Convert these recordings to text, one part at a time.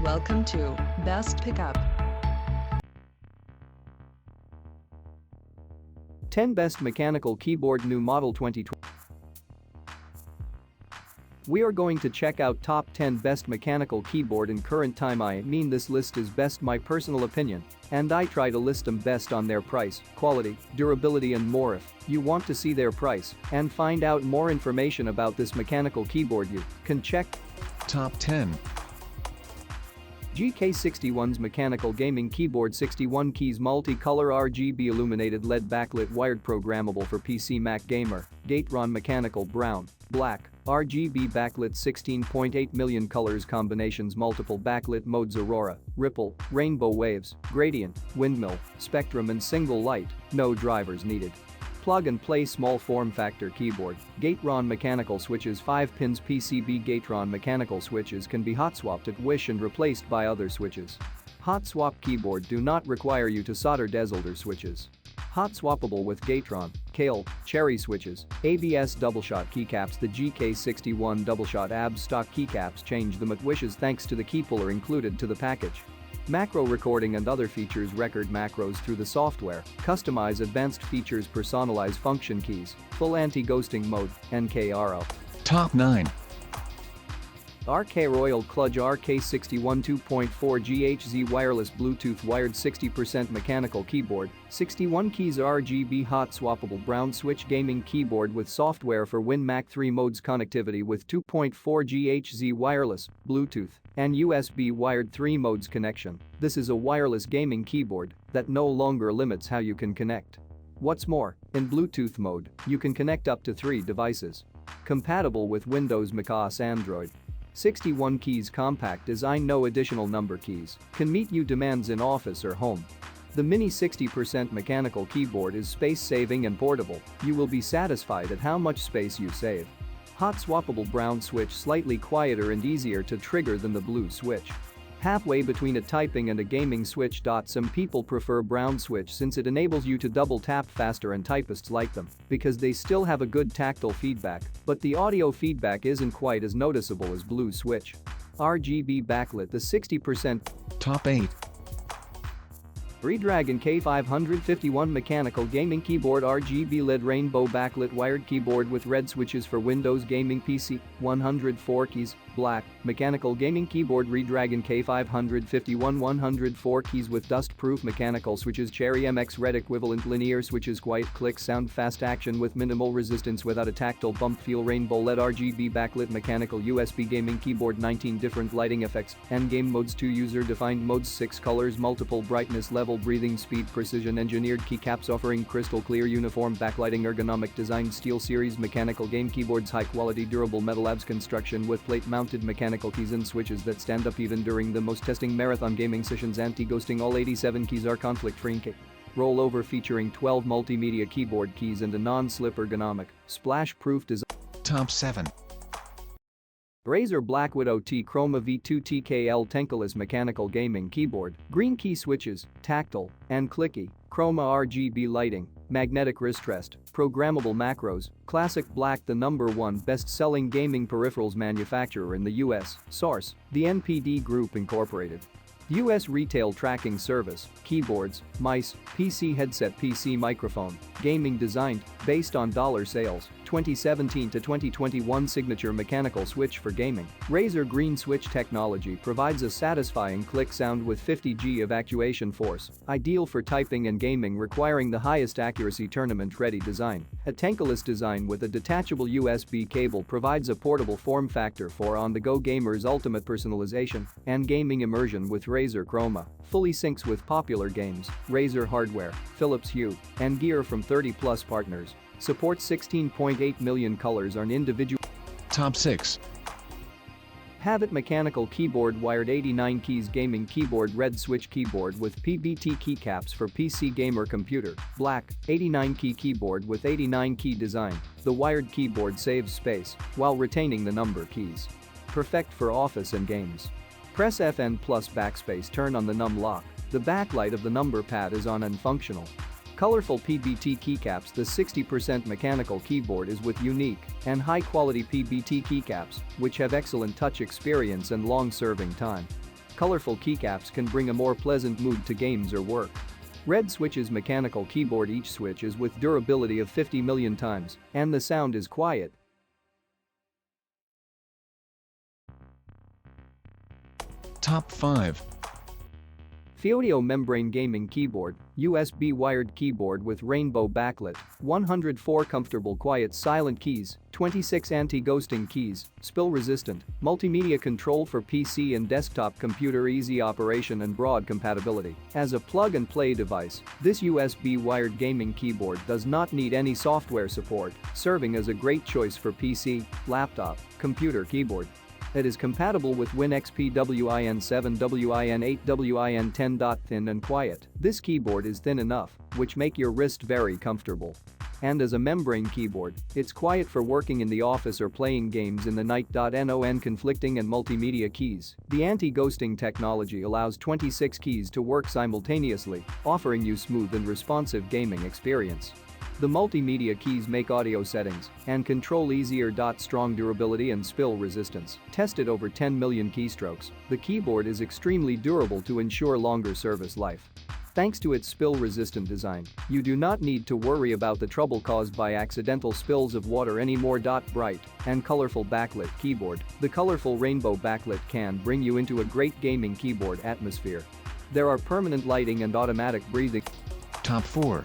Welcome to Best Pickup. 10 Best Mechanical Keyboard New Model 2020. We are going to check out top 10 best mechanical keyboard in current time. I mean, this list is best my personal opinion, and I try to list them best on their price, quality, durability and more. If you want to see their price and find out more information about this mechanical keyboard, you can check Top 10. GK61's Mechanical Gaming Keyboard. 61 keys, multi-color RGB illuminated LED backlit, wired, programmable for PC, Mac gamer. Gateron mechanical brown, black, RGB backlit. 16.8 million colors combinations, multiple backlit modes, aurora, ripple, rainbow waves, gradient, windmill, spectrum and single light. No drivers needed. Plug and play small form factor keyboard. Gateron mechanical switches, 5 pins PCB. Gateron mechanical switches can be hot swapped at wish and replaced by other switches. Hot swap keyboard do not require you to solder desolder switches. Hot swappable with Gateron, Kale, Cherry switches, ABS doubleshot keycaps. The GK61 doubleshot ABS stock keycaps change them at wishes thanks to the key puller included to the package. Macro recording and other features, record macros through the software, customize advanced features, personalize function keys, full anti-ghosting mode, NKRO. Top 9. RK Royal Kludge RK61 2.4 GHz wireless Bluetooth wired 60% mechanical keyboard, 61 keys RGB hot swappable brown switch gaming keyboard with software for Win Mac 3 modes, connectivity with 2.4 GHz wireless, Bluetooth, and USB wired 3 modes connection. This is a wireless gaming keyboard that no longer limits how you can connect. What's more, in Bluetooth mode, you can connect up to 3 devices. Compatible with Windows, macOS, Android. 61 keys compact design, no additional number keys, can meet your demands in office or home. The mini 60% mechanical keyboard is space-saving and portable. You will be satisfied at how much space you save. Hot swappable brown switch, slightly quieter and easier to trigger than the blue switch. Halfway between a typing and a gaming switch. Some people prefer brown switch since it enables you to double tap faster, and typists like them because they still have a good tactile feedback, but the audio feedback isn't quite as noticeable as blue switch. RGB backlit. The 60%. Top 8. Redragon K551 mechanical gaming keyboard, RGB LED rainbow backlit wired keyboard with red switches for Windows gaming PC, 104 keys, black, mechanical gaming keyboard. Redragon K551 104 keys with dust-proof mechanical switches, Cherry MX red equivalent linear switches, quiet click sound, fast action with minimal resistance without a tactile bump feel, rainbow LED RGB backlit mechanical USB gaming keyboard, 19 different lighting effects and game modes, 2 user-defined modes, 6 colors, multiple brightness level, breathing speed, precision engineered keycaps offering crystal clear uniform backlighting, ergonomic design, Steel Series mechanical game keyboards, high quality durable metal abs construction with plate mounted mechanical keys and switches that stand up even during the most testing marathon gaming sessions, anti-ghosting. All 87 keys are conflict free. Rollover featuring 12 multimedia keyboard keys and a non-slip ergonomic, splash-proof design. Top 7. Razer BlackWidow T Chroma V2 TKL Tenkeyless mechanical gaming keyboard, green key switches, tactile, and Clicky, Chroma RGB lighting, magnetic wrist rest, programmable macros, classic black. The #1 best-selling gaming peripherals manufacturer in the US, source, the NPD Group Incorporated. US retail tracking service, keyboards, mice, PC headset, PC microphone, gaming designed, based on dollar sales, 2017 to 2021 signature mechanical switch for gaming. Razer green switch technology provides a satisfying click sound with 50 G of actuation force, ideal for typing and gaming requiring the highest accuracy. Tournament-ready design. A Tenkeyless design with a detachable USB cable provides a portable form factor for on-the-go gamers, ultimate personalization and gaming immersion with Razer Chroma. Fully syncs with popular games, Razer hardware, Philips Hue, and gear from 30+ partners. Supports 16.8 million colors on individual. Top 6. Havit mechanical keyboard, wired 89 keys gaming keyboard, red switch keyboard with PBT keycaps for PC gamer computer, black, 89 key keyboard with 89 key design. The wired keyboard saves space while retaining the number keys. Perfect for office and games. Press FN plus backspace, turn on the num lock. The backlight of the number pad is on and functional. Colorful PBT keycaps. The 60% mechanical keyboard is with unique and high-quality PBT keycaps, which have excellent touch experience and long serving time. colorful keycaps can bring a more pleasant mood to games or work. Red switches mechanical keyboard. Each switch is with durability of 50 million times, and the sound is quiet. Top 5. FIODIO membrane gaming keyboard, USB wired keyboard with rainbow backlit, 104 comfortable quiet silent keys, 26 anti-ghosting keys, spill resistant, multimedia control for PC and desktop computer, easy operation and broad compatibility. As a plug-and-play device, this USB wired gaming keyboard does not need any software support, serving as a great choice for PC, laptop, computer keyboard. It is compatible with WinXP WIN7 WIN8 WIN10. Thin and quiet. This keyboard is thin enough, which make your wrist very comfortable. And as a membrane keyboard, it's quiet for working in the office or playing games in the night. Non conflicting and multimedia keys. The anti-ghosting technology allows 26 keys to work simultaneously, offering you smooth and responsive gaming experience. The multimedia keys make audio settings and control easier. Strong durability and spill resistance. Tested over 10 million keystrokes, the keyboard is extremely durable to ensure longer service life. Thanks to its spill-resistant design, you do not need to worry about the trouble caused by accidental spills of water anymore. Bright and colorful backlit keyboard. The colorful rainbow backlit can bring you into a great gaming keyboard atmosphere. There are permanent lighting and automatic breathing. Top 4.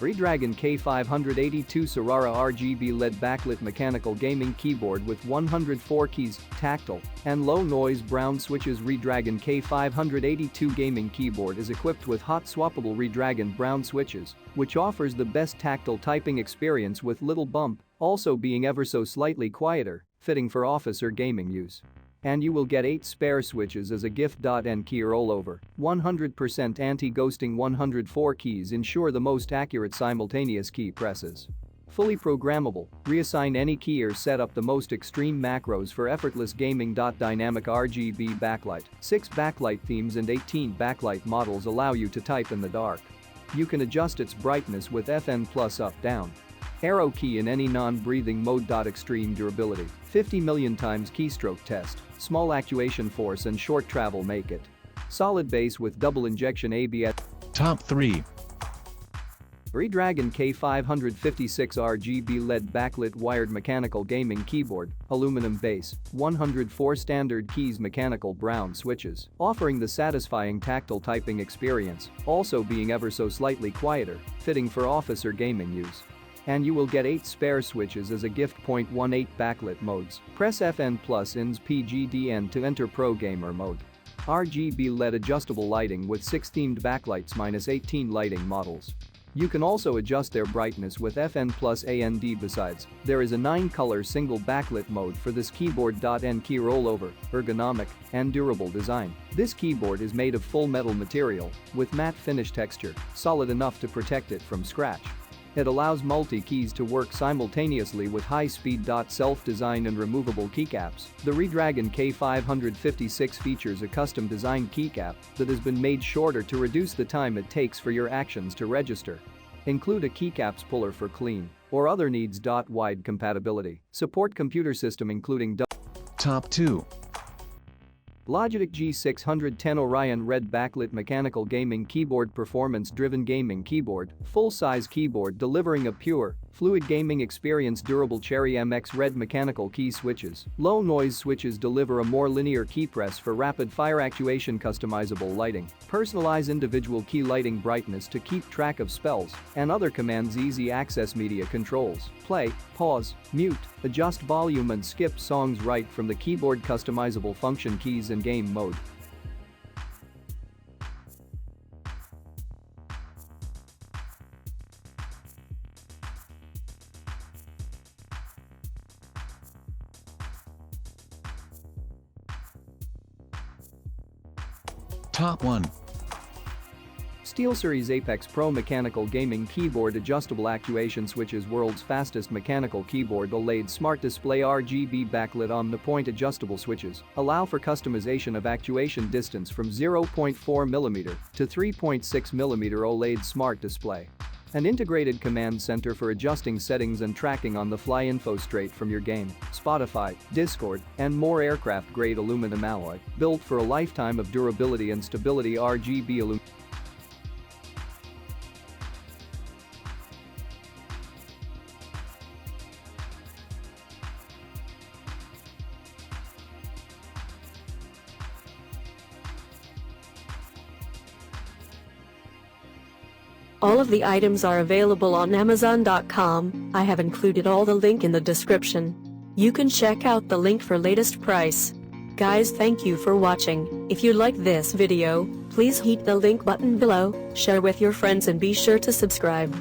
Redragon K582 SURARA RGB LED backlit mechanical gaming keyboard with 104 keys, tactile, and low noise brown switches. Redragon K582 gaming keyboard is equipped with hot swappable Redragon brown switches, which offers the best tactile typing experience with little bump, also being ever so slightly quieter, fitting for office or gaming use. And you will get 8 spare switches as a gift. And key rollover, 100% anti-ghosting. 104 keys ensure the most accurate simultaneous key presses. Fully programmable, reassign any key or set up the most extreme macros for effortless gaming. Dynamic RGB backlight, 6 backlight themes and 18 backlight models allow you to type in the dark. You can adjust its brightness with FN plus up down. Arrow key in any non-breathing mode. Extreme durability, 50 million times keystroke test, small actuation force and short travel make it. Solid base with double injection ABS. Top 3. Redragon K556 RGB LED backlit wired mechanical gaming keyboard, aluminum base, 104 standard keys mechanical brown switches, offering the satisfying tactile typing experience, also being ever so slightly quieter, fitting for office or gaming use. And you will get 8 spare switches as a gift. 0.18 backlit modes. Press FN plus INS PGDN to enter Pro Gamer mode. RGB LED adjustable lighting with 6 themed backlights -18 lighting models. You can also adjust their brightness with FN plus AND. Besides, there is a 9-color single backlit mode for this keyboard. And key rollover, ergonomic, and durable design. This keyboard is made of full metal material with matte finish texture, solid enough to protect it from scratch. It allows multi-keys to work simultaneously with high-speed. Self-design and removable keycaps. The Redragon K556 features a custom-designed keycap that has been made shorter to reduce the time it takes for your actions to register. Include a keycaps puller for clean or other needs. Wide compatibility. Support computer system including Top 2. Logitech G610 Orion Red backlit mechanical gaming keyboard, performance-driven gaming keyboard, full-size keyboard delivering a pure, fluid gaming experience. Durable Cherry MX Red mechanical key switches. Low noise switches deliver a more linear key press for rapid-fire actuation. Customizable lighting. Personalize individual key lighting brightness to keep track of spells and other commands. Easy access media controls. Play, pause, mute, adjust volume and skip songs right from the keyboard. Customizable function keys in game mode. Top 1. SteelSeries Apex Pro mechanical gaming keyboard, adjustable actuation switches, world's fastest mechanical keyboard. OLED smart display, RGB backlit on the point. Adjustable switches allow for customization of actuation distance from 0.4mm to 3.6mm. OLED smart display. An integrated command center for adjusting settings and tracking on-the-fly info straight from your game, Spotify, Discord, and more aircraft-grade aluminum alloy, built for a lifetime of durability and stability. RGB aluminum. All of the items are available on Amazon.com. I have included all the link in the description. You can check out the link for latest price. Guys, thank you for watching. If you like this video, please hit the link button below, share with your friends and be sure to subscribe.